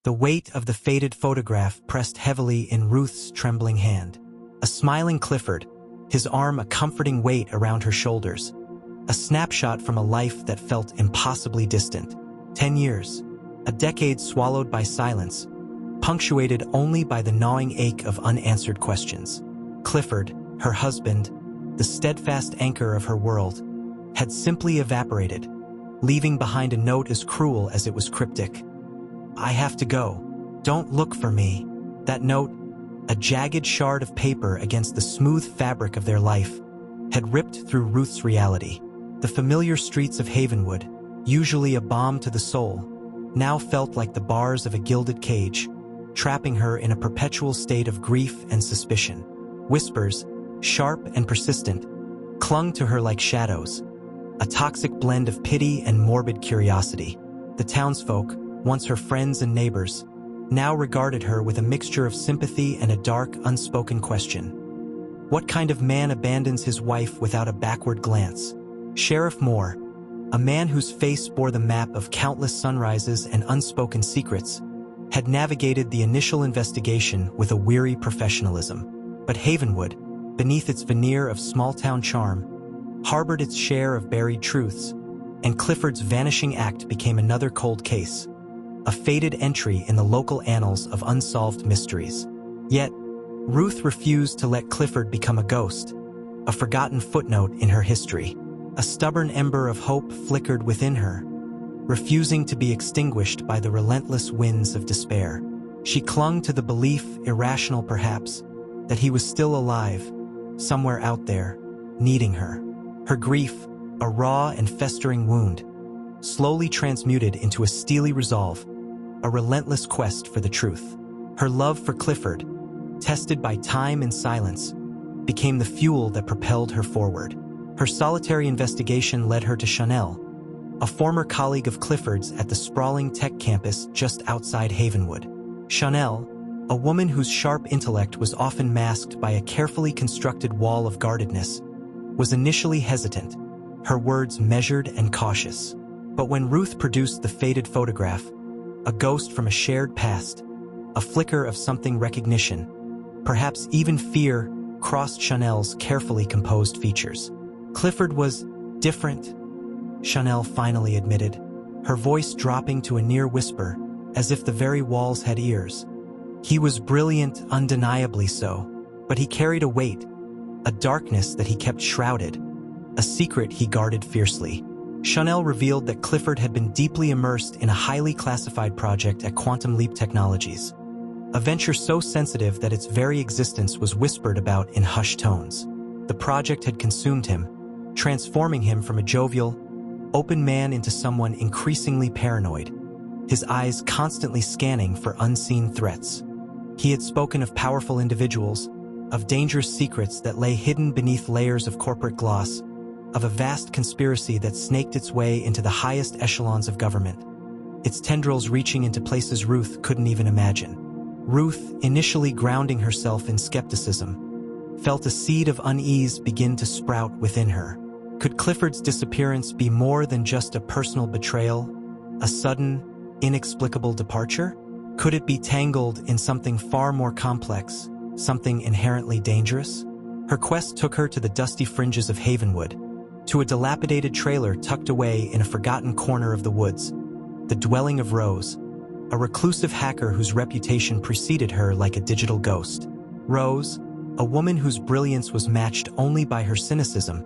The weight of the faded photograph pressed heavily in Ruth's trembling hand. A smiling Clifford, his arm a comforting weight around her shoulders. A snapshot from a life that felt impossibly distant. 10 years. A decade swallowed by silence, punctuated only by the gnawing ache of unanswered questions. Clifford, her husband, the steadfast anchor of her world, had simply evaporated, leaving behind a note as cruel as it was cryptic. "I have to go. Don't look for me." That note, a jagged shard of paper against the smooth fabric of their life, had ripped through Ruth's reality. The familiar streets of Havenwood, usually a balm to the soul, now felt like the bars of a gilded cage, trapping her in a perpetual state of grief and suspicion. Whispers, sharp and persistent, clung to her like shadows, a toxic blend of pity and morbid curiosity. The townsfolk, once her friends and neighbors, now regarded her with a mixture of sympathy and a dark, unspoken question. What kind of man abandons his wife without a backward glance? Sheriff Moore, a man whose face bore the map of countless sunrises and unspoken secrets, had navigated the initial investigation with a weary professionalism. But Havenwood, beneath its veneer of small-town charm, harbored its share of buried truths, and Clifford's vanishing act became another cold case, a faded entry in the local annals of unsolved mysteries. Yet, Ruth refused to let Clifford become a ghost, a forgotten footnote in her history. A stubborn ember of hope flickered within her, refusing to be extinguished by the relentless winds of despair. She clung to the belief, irrational perhaps, that he was still alive, somewhere out there, needing her. Her grief, a raw and festering wound, slowly transmuted into a steely resolve, a relentless quest for the truth. Her love for Clifford, tested by time and silence, became the fuel that propelled her forward. Her solitary investigation led her to Chanel, a former colleague of Clifford's at the sprawling tech campus just outside Havenwood. Chanel, a woman whose sharp intellect was often masked by a carefully constructed wall of guardedness, was initially hesitant, her words measured and cautious. But when Ruth produced the faded photograph, a ghost from a shared past, a flicker of something recognition, perhaps even fear, crossed Chanel's carefully composed features. Clifford was different, Chanel finally admitted, her voice dropping to a near whisper, as if the very walls had ears. He was brilliant, undeniably so, but he carried a weight, a darkness that he kept shrouded, a secret he guarded fiercely. Chanel revealed that Clifford had been deeply immersed in a highly classified project at Quantum Leap Technologies, a venture so sensitive that its very existence was whispered about in hushed tones. The project had consumed him, transforming him from a jovial, open man into someone increasingly paranoid, his eyes constantly scanning for unseen threats. He had spoken of powerful individuals, of dangerous secrets that lay hidden beneath layers of corporate gloss, of a vast conspiracy that snaked its way into the highest echelons of government, its tendrils reaching into places Ruth couldn't even imagine. Ruth, initially grounding herself in skepticism, felt a seed of unease begin to sprout within her. Could Clifford's disappearance be more than just a personal betrayal, a sudden, inexplicable departure? Could it be tangled in something far more complex, something inherently dangerous? Her quest took her to the dusty fringes of Havenwood, to a dilapidated trailer tucked away in a forgotten corner of the woods, the dwelling of Rose, a reclusive hacker whose reputation preceded her like a digital ghost. Rose, a woman whose brilliance was matched only by her cynicism,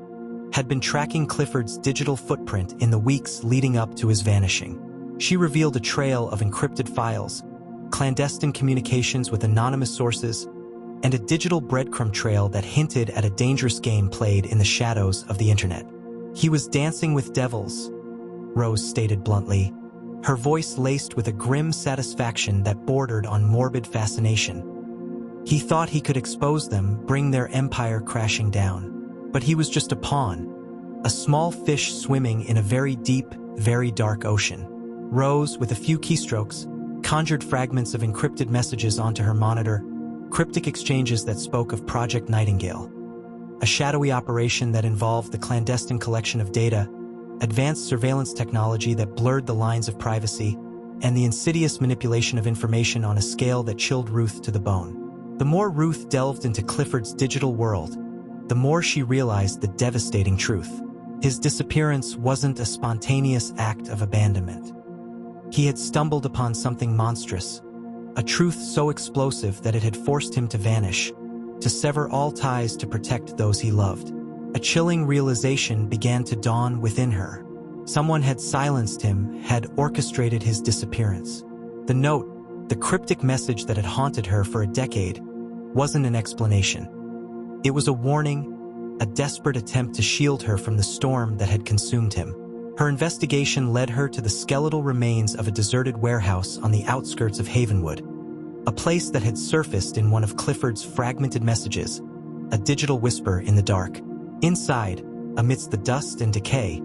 had been tracking Clifford's digital footprint in the weeks leading up to his vanishing. She revealed a trail of encrypted files, clandestine communications with anonymous sources, and a digital breadcrumb trail that hinted at a dangerous game played in the shadows of the internet. "He was dancing with devils," Rose stated bluntly, her voice laced with a grim satisfaction that bordered on morbid fascination. "He thought he could expose them, bring their empire crashing down. But he was just a pawn, a small fish swimming in a very deep, very dark ocean." Rose, with a few keystrokes, conjured fragments of encrypted messages onto her monitor, cryptic exchanges that spoke of Project Nightingale, a shadowy operation that involved the clandestine collection of data, advanced surveillance technology that blurred the lines of privacy, and the insidious manipulation of information on a scale that chilled Ruth to the bone. The more Ruth delved into Clifford's digital world, the more she realized the devastating truth. His disappearance wasn't a spontaneous act of abandonment. He had stumbled upon something monstrous, a truth so explosive that it had forced him to vanish, to sever all ties to protect those he loved. A chilling realization began to dawn within her. Someone had silenced him, had orchestrated his disappearance. The note, the cryptic message that had haunted her for a decade, wasn't an explanation. It was a warning, a desperate attempt to shield her from the storm that had consumed him. Her investigation led her to the skeletal remains of a deserted warehouse on the outskirts of Havenwood, a place that had surfaced in one of Clifford's fragmented messages, a digital whisper in the dark. Inside, amidst the dust and decay,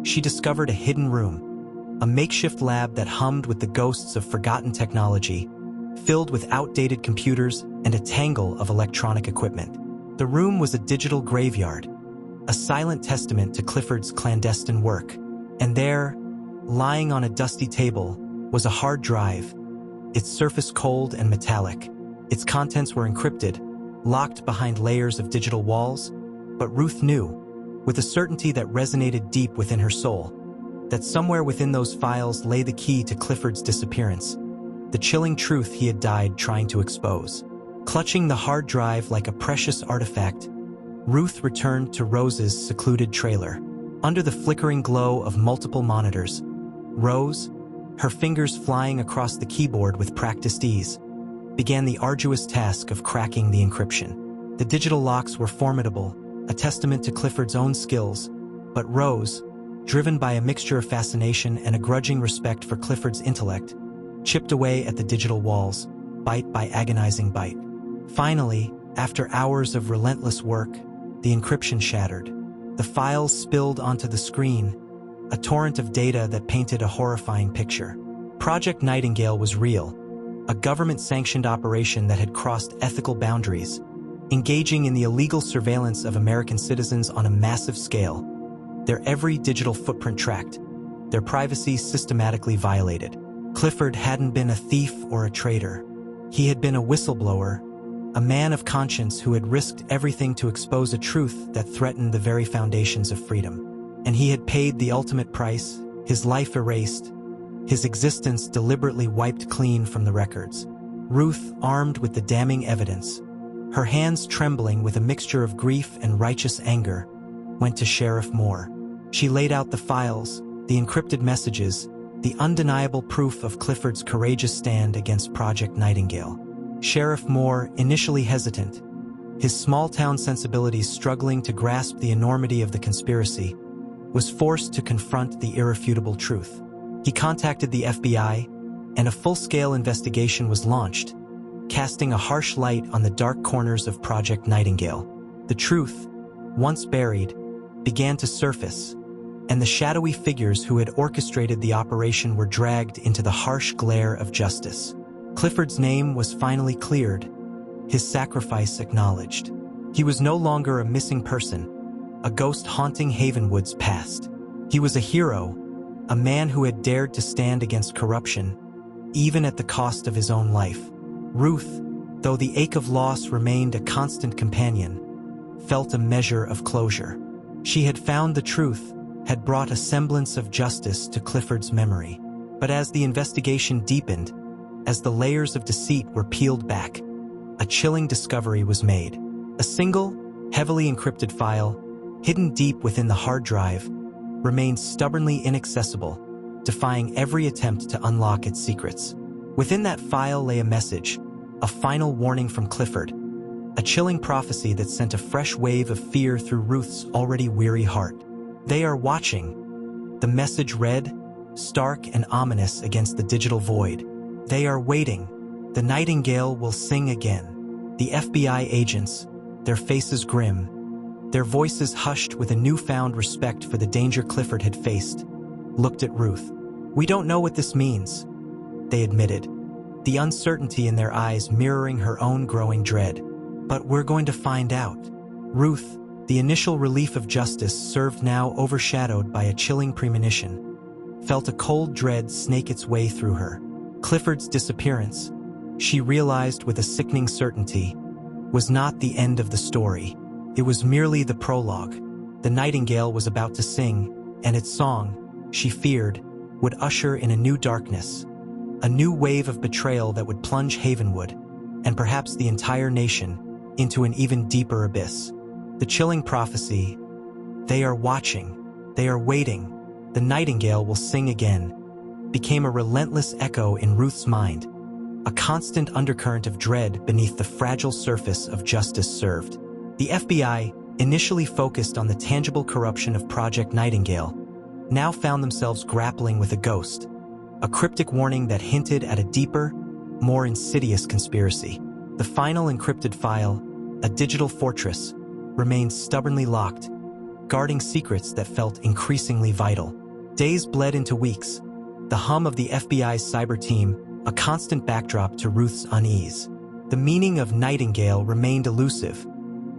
she discovered a hidden room, a makeshift lab that hummed with the ghosts of forgotten technology, filled with outdated computers and a tangle of electronic equipment. The room was a digital graveyard, a silent testament to Clifford's clandestine work. And there, lying on a dusty table, was a hard drive, its surface cold and metallic. Its contents were encrypted, locked behind layers of digital walls, but Ruth knew, with a certainty that resonated deep within her soul, that somewhere within those files lay the key to Clifford's disappearance, the chilling truth he had died trying to expose. Clutching the hard drive like a precious artifact, Ruth returned to Rose's secluded trailer. Under the flickering glow of multiple monitors, Rose, her fingers flying across the keyboard with practiced ease, began the arduous task of cracking the encryption. The digital locks were formidable, a testament to Clifford's own skills, but Rose, driven by a mixture of fascination and a grudging respect for Clifford's intellect, chipped away at the digital walls, bite by agonizing bite. Finally, after hours of relentless work, the encryption shattered. The files spilled onto the screen, a torrent of data that painted a horrifying picture. Project Nightingale was real, a government-sanctioned operation that had crossed ethical boundaries, engaging in the illegal surveillance of American citizens on a massive scale, their every digital footprint tracked, their privacy systematically violated. Clifford hadn't been a thief or a traitor. He had been a whistleblower, a man of conscience who had risked everything to expose a truth that threatened the very foundations of freedom. And he had paid the ultimate price, his life erased, his existence deliberately wiped clean from the records. Ruth, armed with the damning evidence, her hands trembling with a mixture of grief and righteous anger, went to Sheriff Moore. She laid out the files, the encrypted messages, the undeniable proof of Clifford's courageous stand against Project Nightingale. Sheriff Moore, initially hesitant, his small-town sensibilities struggling to grasp the enormity of the conspiracy, was forced to confront the irrefutable truth. He contacted the FBI, and a full-scale investigation was launched, casting a harsh light on the dark corners of Project Nightingale. The truth, once buried, began to surface, and the shadowy figures who had orchestrated the operation were dragged into the harsh glare of justice. Clifford's name was finally cleared, his sacrifice acknowledged. He was no longer a missing person, a ghost haunting Havenwood's past. He was a hero, a man who had dared to stand against corruption, even at the cost of his own life. Ruth, though the ache of loss remained a constant companion, felt a measure of closure. She had found the truth, had brought a semblance of justice to Clifford's memory. But as the investigation deepened, as the layers of deceit were peeled back, a chilling discovery was made. A single, heavily encrypted file, hidden deep within the hard drive, remained stubbornly inaccessible, defying every attempt to unlock its secrets. Within that file lay a message, a final warning from Clifford, a chilling prophecy that sent a fresh wave of fear through Ruth's already weary heart. "They are watching," the message read, stark and ominous against the digital void. "They are waiting. The nightingale will sing again." The FBI agents, their faces grim, their voices hushed with a newfound respect for the danger Clifford had faced, looked at Ruth. "We don't know what this means," they admitted, the uncertainty in their eyes mirroring her own growing dread. "But we're going to find out." Ruth, the initial relief of justice served now overshadowed by a chilling premonition. felt a cold dread snake its way through her. Clifford's disappearance, she realized with a sickening certainty, was not the end of the story. It was merely the prologue. The nightingale was about to sing, and its song, she feared, would usher in a new darkness, a new wave of betrayal that would plunge Havenwood, and perhaps the entire nation, into an even deeper abyss. The chilling prophecy, "They are watching, they are waiting, the nightingale will sing again," became a relentless echo in Ruth's mind, a constant undercurrent of dread beneath the fragile surface of justice served. The FBI, initially focused on the tangible corruption of Project Nightingale, now found themselves grappling with a ghost, a cryptic warning that hinted at a deeper, more insidious conspiracy. The final encrypted file, a digital fortress, remained stubbornly locked, guarding secrets that felt increasingly vital. Days bled into weeks, the hum of the FBI's cyber team a constant backdrop to Ruth's unease. The meaning of nightingale remained elusive,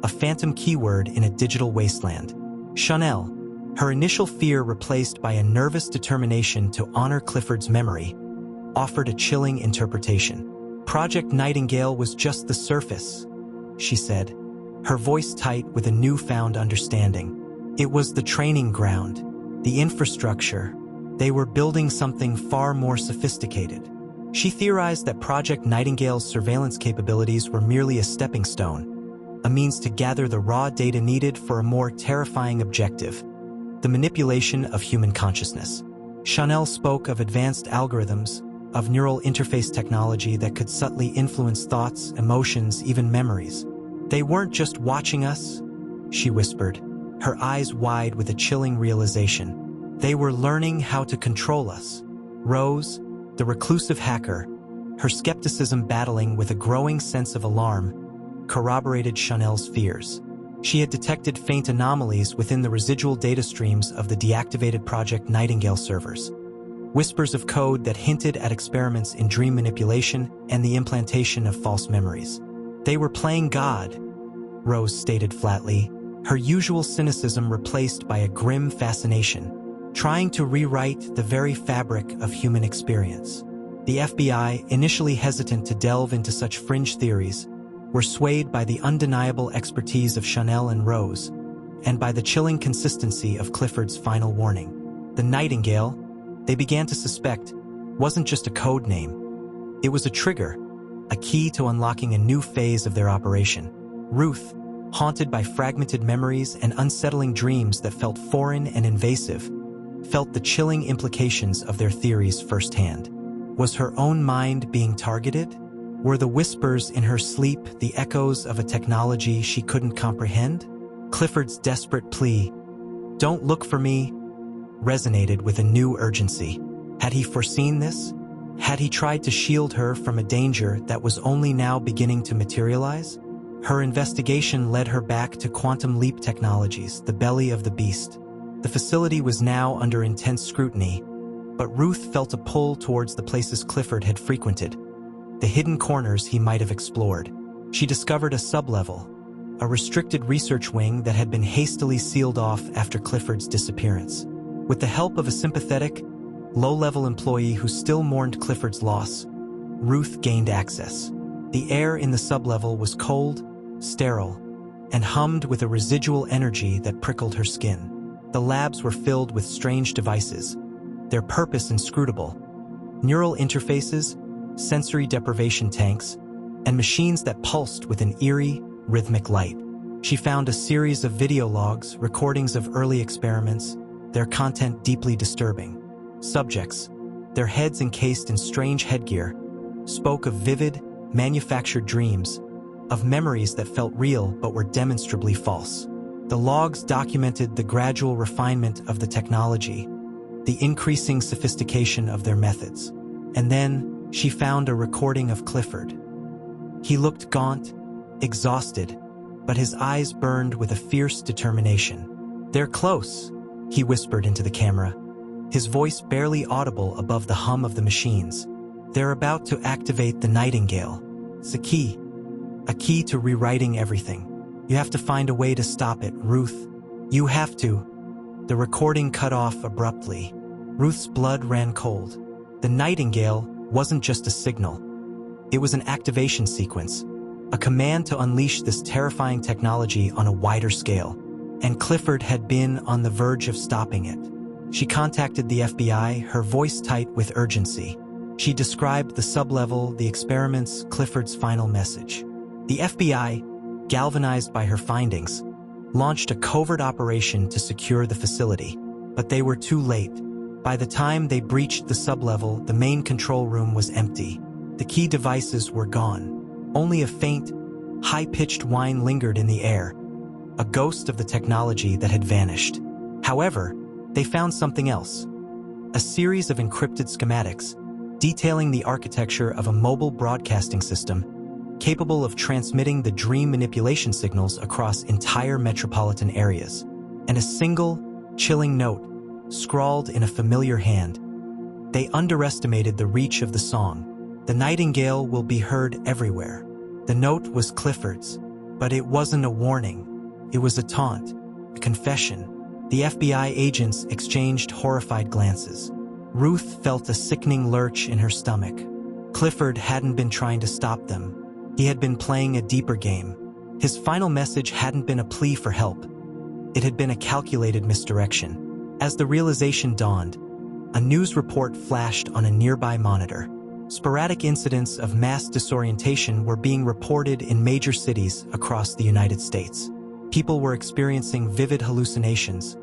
a phantom keyword in a digital wasteland. Chanel, her initial fear replaced by a nervous determination to honor Clifford's memory, offered a chilling interpretation. Project Nightingale was just the surface, she said, her voice tight with a newfound understanding. It was the training ground, the infrastructure. They were building something far more sophisticated. She theorized that Project Nightingale's surveillance capabilities were merely a stepping stone, a means to gather the raw data needed for a more terrifying objective, the manipulation of human consciousness. Chanel spoke of advanced algorithms, of neural interface technology that could subtly influence thoughts, emotions, even memories. "They weren't just watching us," she whispered, her eyes wide with a chilling realization. "They were learning how to control us." Rose, the reclusive hacker, her skepticism battling with a growing sense of alarm, corroborated Chanel's fears. She had detected faint anomalies within the residual data streams of the deactivated Project Nightingale servers. Whispers of code that hinted at experiments in dream manipulation and the implantation of false memories. "They were playing God," Rose stated flatly, her usual cynicism replaced by a grim fascination, trying to rewrite the very fabric of human experience. The FBI, initially hesitant to delve into such fringe theories, were swayed by the undeniable expertise of Chanel and Rose, and by the chilling consistency of Clifford's final warning. The Nightingale, they began to suspect, wasn't just a code name. It was a trigger, a key to unlocking a new phase of their operation. Ruth, haunted by fragmented memories and unsettling dreams that felt foreign and invasive, felt the chilling implications of their theories firsthand. Was her own mind being targeted? Were the whispers in her sleep the echoes of a technology she couldn't comprehend? Clifford's desperate plea, "Don't look for me," resonated with a new urgency. Had he foreseen this? Had he tried to shield her from a danger that was only now beginning to materialize? Her investigation led her back to Quantum Leap Technologies, the belly of the beast. The facility was now under intense scrutiny, but Ruth felt a pull towards the places Clifford had frequented, the hidden corners he might have explored. She discovered a sublevel, a restricted research wing that had been hastily sealed off after Clifford's disappearance. With the help of a sympathetic, low-level employee who still mourned Clifford's loss, Ruth gained access. The air in the sublevel was cold, sterile, and hummed with a residual energy that prickled her skin. The labs were filled with strange devices, their purpose inscrutable: neural interfaces, sensory deprivation tanks, and machines that pulsed with an eerie, rhythmic light. She found a series of video logs, recordings of early experiments, their content deeply disturbing. Subjects, their heads encased in strange headgear, spoke of vivid, manufactured dreams, of memories that felt real but were demonstrably false. The logs documented the gradual refinement of the technology, the increasing sophistication of their methods. And then she found a recording of Clifford. He looked gaunt, exhausted, but his eyes burned with a fierce determination. "They're close," he whispered into the camera, his voice barely audible above the hum of the machines. "They're about to activate the Nightingale. It's a key to rewriting everything. You have to find a way to stop it, Ruth. You have to." The recording cut off abruptly. Ruth's blood ran cold. The nightingale wasn't just a signal. It was an activation sequence, a command to unleash this terrifying technology on a wider scale. And Clifford had been on the verge of stopping it. She contacted the FBI, her voice tight with urgency. She described the sublevel, the experiments, Clifford's final message. The FBI, galvanized by her findings, launched a covert operation to secure the facility. But they were too late. By the time they breached the sublevel, the main control room was empty. The key devices were gone. Only a faint, high-pitched whine lingered in the air, a ghost of the technology that had vanished. However, they found something else. A series of encrypted schematics detailing the architecture of a mobile broadcasting system capable of transmitting the dream manipulation signals across entire metropolitan areas. And a single, chilling note, scrawled in a familiar hand. They underestimated the reach of the song. The nightingale will be heard everywhere. The note was Clifford's, but it wasn't a warning. It was a taunt, a confession. The FBI agents exchanged horrified glances. Ruth felt a sickening lurch in her stomach. Clifford hadn't been trying to stop them. He had been playing a deeper game. His final message hadn't been a plea for help. It had been a calculated misdirection. As the realization dawned, a news report flashed on a nearby monitor. Sporadic incidents of mass disorientation were being reported in major cities across the United States. People were experiencing vivid hallucinations,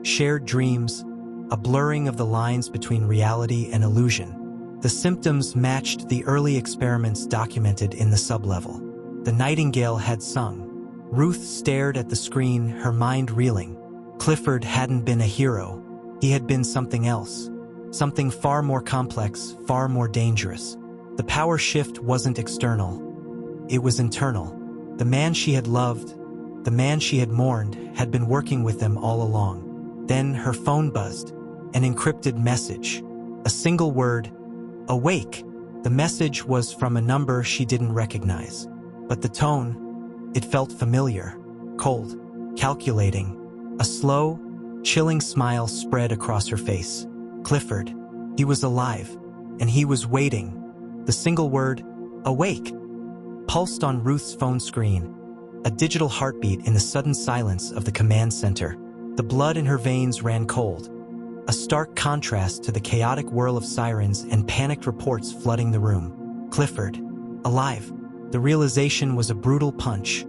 shared dreams, a blurring of the lines between reality and illusion. The symptoms matched the early experiments documented in the sublevel. The nightingale had sung. Ruth stared at the screen, her mind reeling. Clifford hadn't been a hero. He had been something else. Something far more complex, far more dangerous. The power shift wasn't external. It was internal. The man she had loved, the man she had mourned, had been working with them all along. Then her phone buzzed. An encrypted message. A single word, awake. The message was from a number she didn't recognize. But the tone, it felt familiar, cold, calculating. A slow, chilling smile spread across her face. Clifford. He was alive, and he was waiting. The single word, awake, pulsed on Ruth's phone screen, a digital heartbeat in the sudden silence of the command center. The blood in her veins ran cold, a stark contrast to the chaotic whirl of sirens and panicked reports flooding the room. Clifford. Alive. The realization was a brutal punch,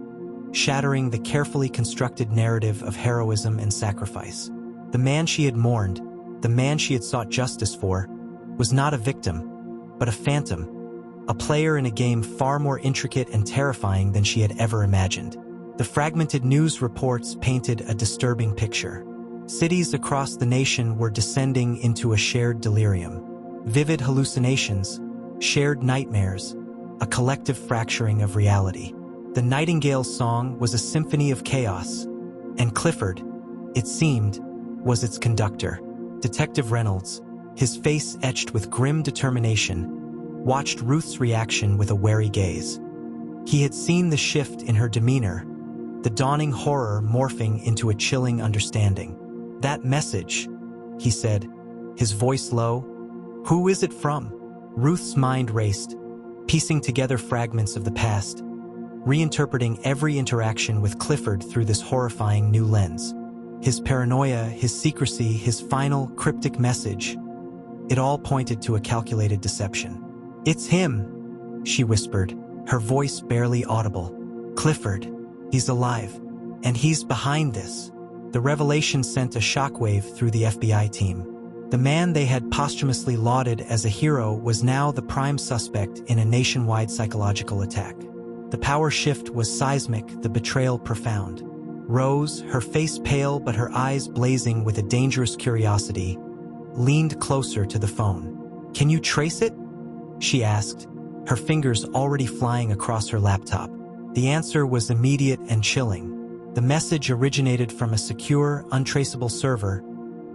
shattering the carefully constructed narrative of heroism and sacrifice. The man she had mourned, the man she had sought justice for, was not a victim, but a phantom, a player in a game far more intricate and terrifying than she had ever imagined. The fragmented news reports painted a disturbing picture. Cities across the nation were descending into a shared delirium. Vivid hallucinations, shared nightmares, a collective fracturing of reality. The nightingale's song was a symphony of chaos, and Clifford, it seemed, was its conductor. Detective Reynolds, his face etched with grim determination, watched Ruth's reaction with a wary gaze. He had seen the shift in her demeanor, the dawning horror morphing into a chilling understanding. That message, he said, his voice low. Who is it from? Ruth's mind raced, piecing together fragments of the past, reinterpreting every interaction with Clifford through this horrifying new lens. His paranoia, his secrecy, his final cryptic message, it all pointed to a calculated deception. It's him, she whispered, her voice barely audible. Clifford, he's alive, and he's behind this. The revelation sent a shockwave through the FBI team. The man they had posthumously lauded as a hero was now the prime suspect in a nationwide psychological attack. The power shift was seismic, the betrayal profound. Rose, her face pale but her eyes blazing with a dangerous curiosity, leaned closer to the phone. Can you trace it? She asked, her fingers already flying across her laptop. The answer was immediate and chilling. The message originated from a secure, untraceable server,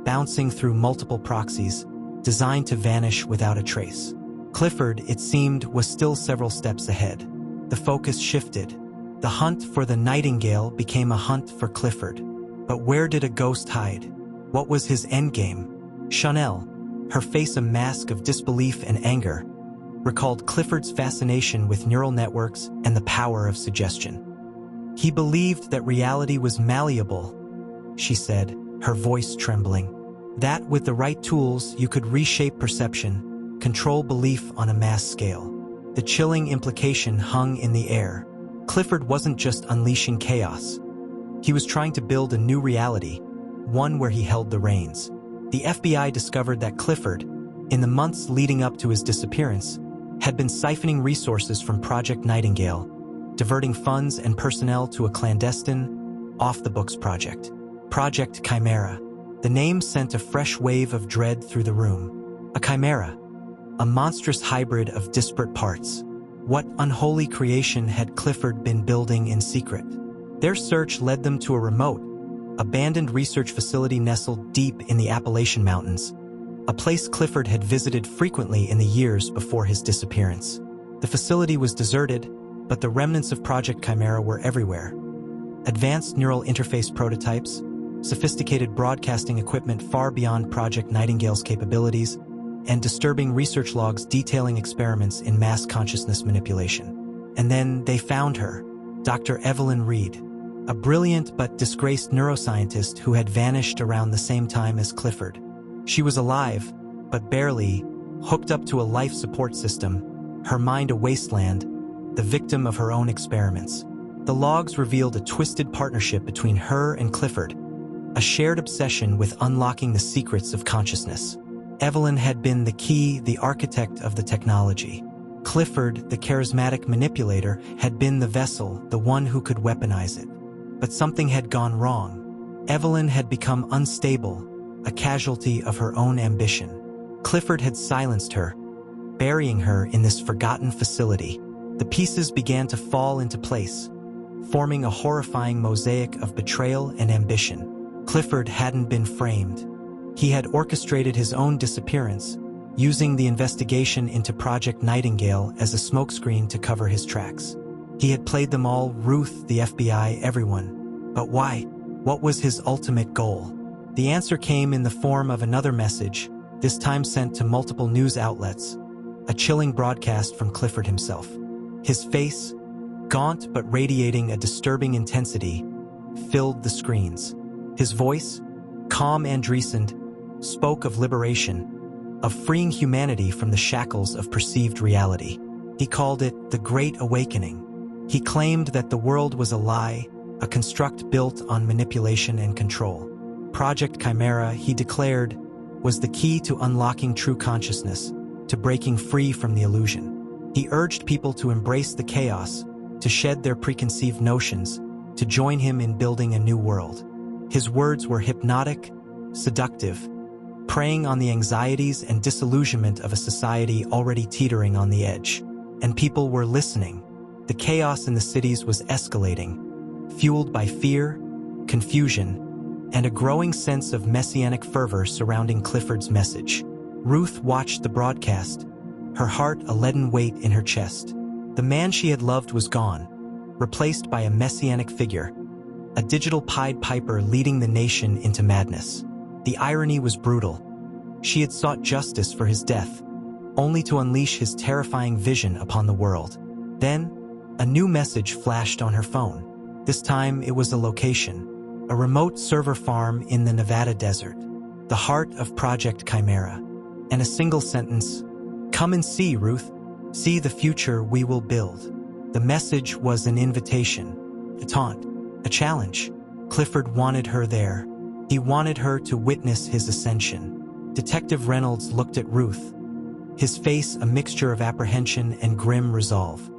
bouncing through multiple proxies, designed to vanish without a trace. Clifford, it seemed, was still several steps ahead. The focus shifted. The hunt for the nightingale became a hunt for Clifford. But where did a ghost hide? What was his endgame? Chanel, her face a mask of disbelief and anger, recalled Clifford's fascination with neural networks and the power of suggestion. "He believed that reality was malleable," she said, her voice trembling. "That with the right tools you could reshape perception, control belief on a mass scale." The chilling implication hung in the air. Clifford wasn't just unleashing chaos. He was trying to build a new reality, one where he held the reins. The FBI discovered that Clifford, in the months leading up to his disappearance, had been siphoning resources from Project Nightingale, diverting funds and personnel to a clandestine, off-the-books project. Project Chimera. The name sent a fresh wave of dread through the room. A chimera, a monstrous hybrid of disparate parts. What unholy creation had Clifford been building in secret? Their search led them to a remote, abandoned research facility nestled deep in the Appalachian Mountains, a place Clifford had visited frequently in the years before his disappearance. The facility was deserted, but the remnants of Project Chimera were everywhere. Advanced neural interface prototypes, sophisticated broadcasting equipment far beyond Project Nightingale's capabilities, and disturbing research logs detailing experiments in mass consciousness manipulation. And then they found her, Dr. Evelyn Reed, a brilliant but disgraced neuroscientist who had vanished around the same time as Clifford. She was alive, but barely, hooked up to a life support system, her mind a wasteland, the victim of her own experiments. The logs revealed a twisted partnership between her and Clifford, a shared obsession with unlocking the secrets of consciousness. Evelyn had been the key, the architect of the technology. Clifford, the charismatic manipulator, had been the vessel, the one who could weaponize it. But something had gone wrong. Evelyn had become unstable, a casualty of her own ambition. Clifford had silenced her, burying her in this forgotten facility. The pieces began to fall into place, forming a horrifying mosaic of betrayal and ambition. Clifford hadn't been framed. He had orchestrated his own disappearance, using the investigation into Project Nightingale as a smokescreen to cover his tracks. He had played them all, Ruth, the FBI, everyone. But why? What was his ultimate goal? The answer came in the form of another message, this time sent to multiple news outlets, a chilling broadcast from Clifford himself. His face, gaunt but radiating a disturbing intensity, filled the screens. His voice, calm and recent, spoke of liberation, of freeing humanity from the shackles of perceived reality. He called it the Great Awakening. He claimed that the world was a lie, a construct built on manipulation and control. Project Chimera, he declared, was the key to unlocking true consciousness, to breaking free from the illusion. He urged people to embrace the chaos, to shed their preconceived notions, to join him in building a new world. His words were hypnotic, seductive, preying on the anxieties and disillusionment of a society already teetering on the edge. And people were listening. The chaos in the cities was escalating, fueled by fear, confusion, and a growing sense of messianic fervor surrounding Clifford's message. Ruth watched the broadcast, her heart a leaden weight in her chest. The man she had loved was gone, replaced by a messianic figure, a digital Pied Piper leading the nation into madness. The irony was brutal. She had sought justice for his death, only to unleash his terrifying vision upon the world. Then, a new message flashed on her phone. This time it was a location, a remote server farm in the Nevada desert, the heart of Project Chimera, and a single sentence, "Come and see, Ruth. See the future we will build." The message was an invitation, a taunt, a challenge. Clifford wanted her there. He wanted her to witness his ascension. Detective Reynolds looked at Ruth, his face a mixture of apprehension and grim resolve.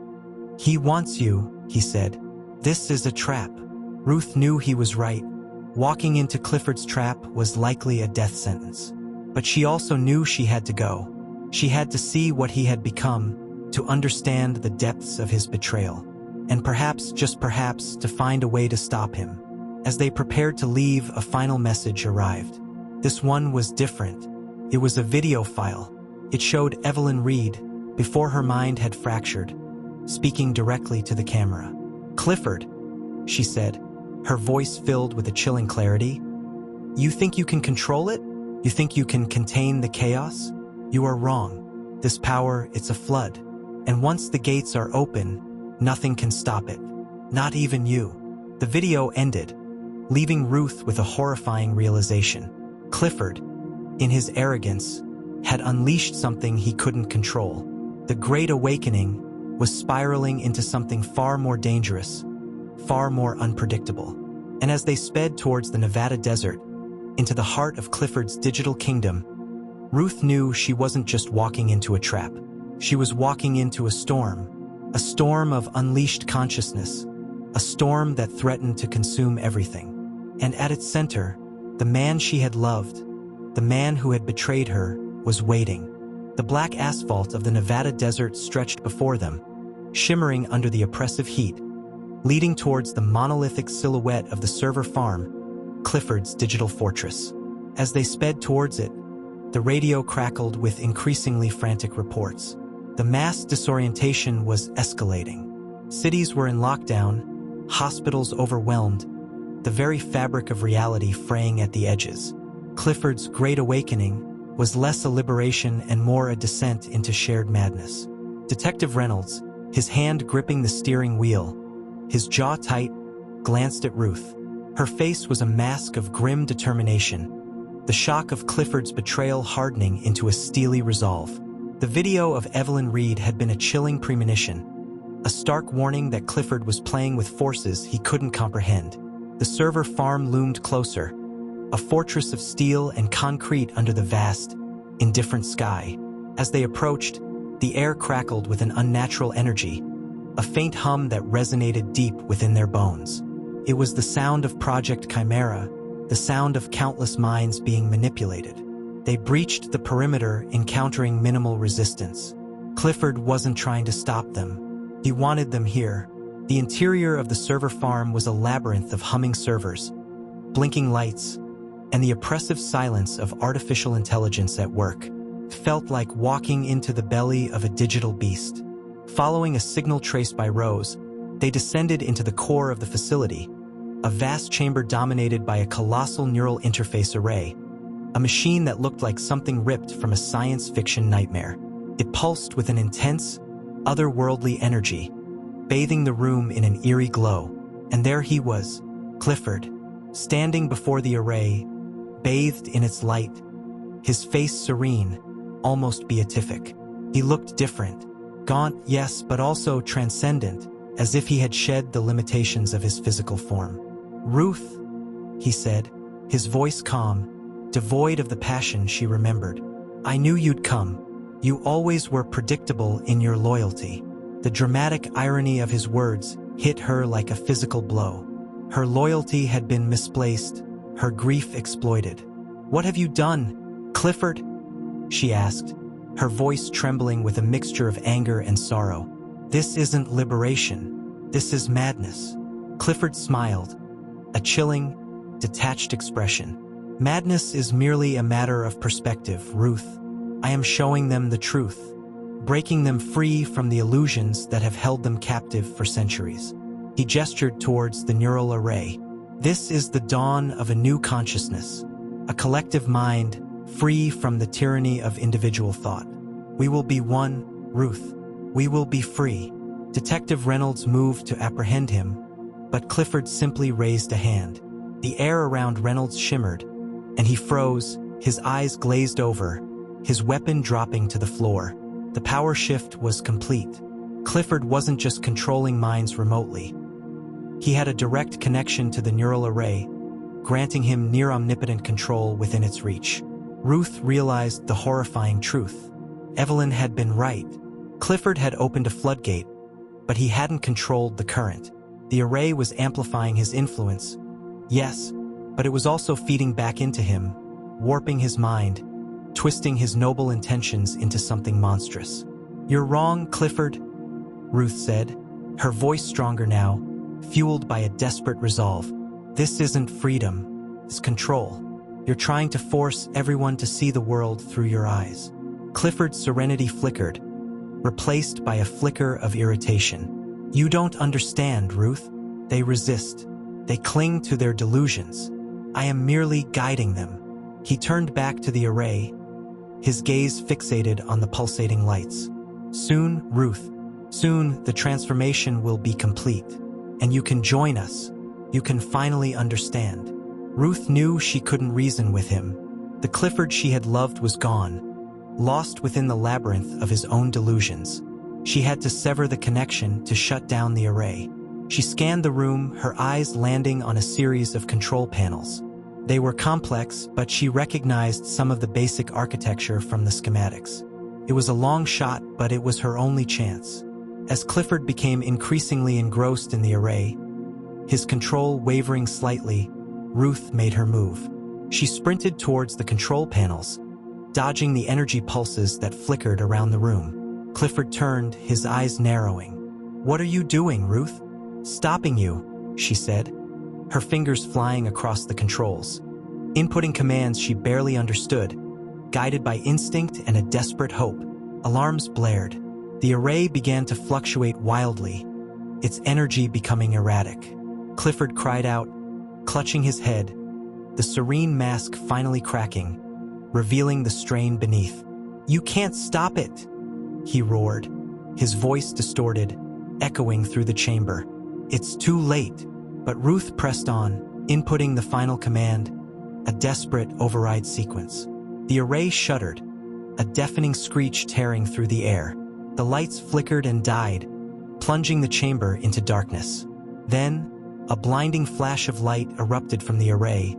"He wants you," he said. "This is a trap." Ruth knew he was right. Walking into Clifford's trap was likely a death sentence. But she also knew she had to go. She had to see what he had become, to understand the depths of his betrayal, and perhaps, just perhaps, to find a way to stop him. As they prepared to leave, a final message arrived. This one was different. It was a video file. It showed Evelyn Reed, before her mind had fractured, speaking directly to the camera. "Clifford," she said, her voice filled with a chilling clarity, "you think you can control it? You think you can contain the chaos? You are wrong. This power, it's a flood. And once the gates are open, nothing can stop it. Not even you. The video ended, leaving Ruth with a horrifying realization. Clifford, in his arrogance, had unleashed something he couldn't control. The Great Awakening was spiraling into something far more dangerous, far more unpredictable. And as they sped towards the Nevada desert, into the heart of Clifford's digital kingdom, Ruth knew she wasn't just walking into a trap. She was walking into a storm of unleashed consciousness, a storm that threatened to consume everything. And at its center, the man she had loved, the man who had betrayed her, was waiting. The black asphalt of the Nevada desert stretched before them, shimmering under the oppressive heat, leading towards the monolithic silhouette of the server farm, Clifford's digital fortress. As they sped towards it, the radio crackled with increasingly frantic reports. The mass disorientation was escalating. Cities were in lockdown, hospitals overwhelmed, the very fabric of reality fraying at the edges. Clifford's Great Awakening was less a liberation and more a descent into shared madness. Detective Reynolds, his hand gripping the steering wheel, his jaw tight, glanced at Ruth. Her face was a mask of grim determination, the shock of Clifford's betrayal hardening into a steely resolve. The video of Evelyn Reed had been a chilling premonition, a stark warning that Clifford was playing with forces he couldn't comprehend. The server farm loomed closer, a fortress of steel and concrete under the vast, indifferent sky. As they approached, the air crackled with an unnatural energy, a faint hum that resonated deep within their bones. It was the sound of Project Chimera, the sound of countless minds being manipulated. They breached the perimeter, encountering minimal resistance. Clifford wasn't trying to stop them. He wanted them here. The interior of the server farm was a labyrinth of humming servers, blinking lights, and the oppressive silence of artificial intelligence at work. Felt like walking into the belly of a digital beast. Following a signal traced by Rose, they descended into the core of the facility, a vast chamber dominated by a colossal neural interface array, a machine that looked like something ripped from a science fiction nightmare. It pulsed with an intense, otherworldly energy, bathing the room in an eerie glow. And there he was, Clifford, standing before the array, bathed in its light, his face serene, almost beatific. He looked different, gaunt, yes, but also transcendent, as if he had shed the limitations of his physical form. "Ruth," he said, his voice calm, devoid of the passion she remembered. "I knew you'd come. You always were predictable in your loyalty." The dramatic irony of his words hit her like a physical blow. Her loyalty had been misplaced, her grief exploited. "What have you done, Clifford?" she asked, her voice trembling with a mixture of anger and sorrow. "This isn't liberation. This is madness." Clifford smiled, a chilling, detached expression. "Madness is merely a matter of perspective, Ruth. I am showing them the truth, breaking them free from the illusions that have held them captive for centuries." He gestured towards the neural array. "This is the dawn of a new consciousness, a collective mind free from the tyranny of individual thought. We will be one, Ruth. We will be free." Detective Reynolds moved to apprehend him, but Clifford simply raised a hand. The air around Reynolds shimmered, and he froze, his eyes glazed over, his weapon dropping to the floor. The power shift was complete. Clifford wasn't just controlling minds remotely. He had a direct connection to the neural array, granting him near-omnipotent control within its reach. Ruth realized the horrifying truth. Evelyn had been right. Clifford had opened a floodgate, but he hadn't controlled the current. The array was amplifying his influence, yes, but it was also feeding back into him, warping his mind, twisting his noble intentions into something monstrous. "You're wrong, Clifford," Ruth said, her voice stronger now, fueled by a desperate resolve. "This isn't freedom, it's control. You're trying to force everyone to see the world through your eyes." Clifford's serenity flickered, replaced by a flicker of irritation. "You don't understand, Ruth. They resist. They cling to their delusions. I am merely guiding them." He turned back to the array, his gaze fixated on the pulsating lights. Soon, Ruth, soon the transformation will be complete. And you can join us. You can finally understand. Ruth knew she couldn't reason with him. The Clifford she had loved was gone, lost within the labyrinth of his own delusions. She had to sever the connection to shut down the array. She scanned the room, her eyes landing on a series of control panels. They were complex, but she recognized some of the basic architecture from the schematics. It was a long shot, but it was her only chance. As Clifford became increasingly engrossed in the array, his control wavering slightly, Ruth made her move. She sprinted towards the control panels, dodging the energy pulses that flickered around the room. Clifford turned, his eyes narrowing. "What are you doing, Ruth?" "Stopping you," she said, her fingers flying across the controls. Inputting commands she barely understood, guided by instinct and a desperate hope. Alarms blared. The array began to fluctuate wildly, its energy becoming erratic. Clifford cried out, clutching his head, the serene mask finally cracking, revealing the strain beneath. "You can't stop it!" he roared, his voice distorted, echoing through the chamber. "It's too late." But Ruth pressed on, inputting the final command, a desperate override sequence. The array shuddered, a deafening screech tearing through the air. The lights flickered and died, plunging the chamber into darkness. Then, a blinding flash of light erupted from the array,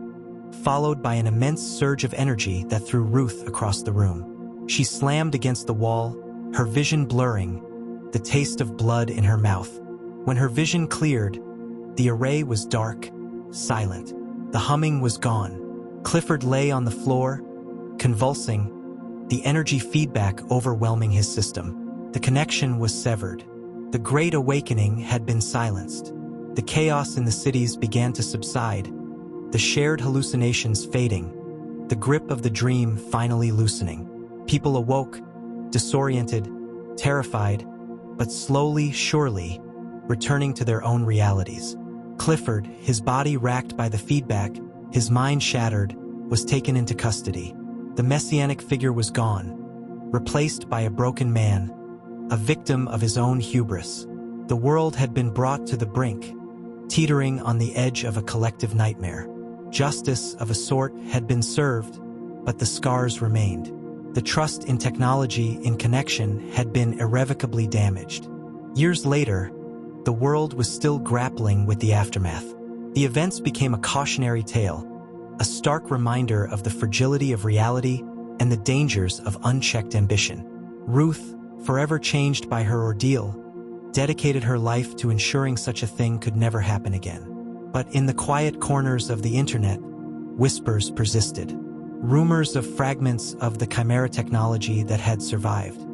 followed by an immense surge of energy that threw Ruth across the room. She slammed against the wall, her vision blurring, the taste of blood in her mouth. When her vision cleared, the array was dark, silent. The humming was gone. Clifford lay on the floor, convulsing, the energy feedback overwhelming his system. The connection was severed. The Great Awakening had been silenced. The chaos in the cities began to subside, the shared hallucinations fading, the grip of the dream finally loosening. People awoke, disoriented, terrified, but slowly, surely, returning to their own realities. Clifford, his body racked by the feedback, his mind shattered, was taken into custody. The messianic figure was gone, replaced by a broken man, a victim of his own hubris. The world had been brought to the brink, teetering on the edge of a collective nightmare. Justice of a sort had been served, but the scars remained. The trust in technology, in connection, had been irrevocably damaged. Years later, the world was still grappling with the aftermath. The events became a cautionary tale, a stark reminder of the fragility of reality and the dangers of unchecked ambition. Ruth, forever changed by her ordeal, dedicated her life to ensuring such a thing could never happen again. But in the quiet corners of the internet, whispers persisted. Rumors of fragments of the chimera technology that had survived.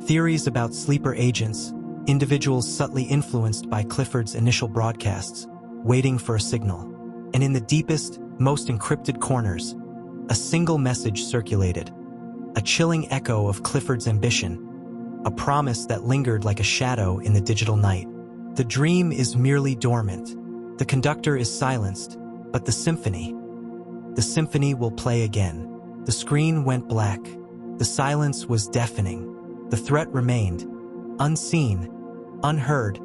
Theories about sleeper agents, individuals subtly influenced by Clifford's initial broadcasts, waiting for a signal. And in the deepest, most encrypted corners, a single message circulated, a chilling echo of Clifford's ambition, a promise that lingered like a shadow in the digital night. The dream is merely dormant. The conductor is silenced, but the symphony will play again. The screen went black. The silence was deafening. The threat remained, unseen, unheard,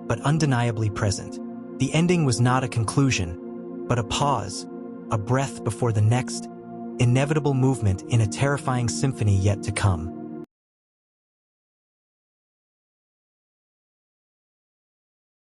but undeniably present. The ending was not a conclusion, but a pause, a breath before the next, inevitable movement in a terrifying symphony yet to come.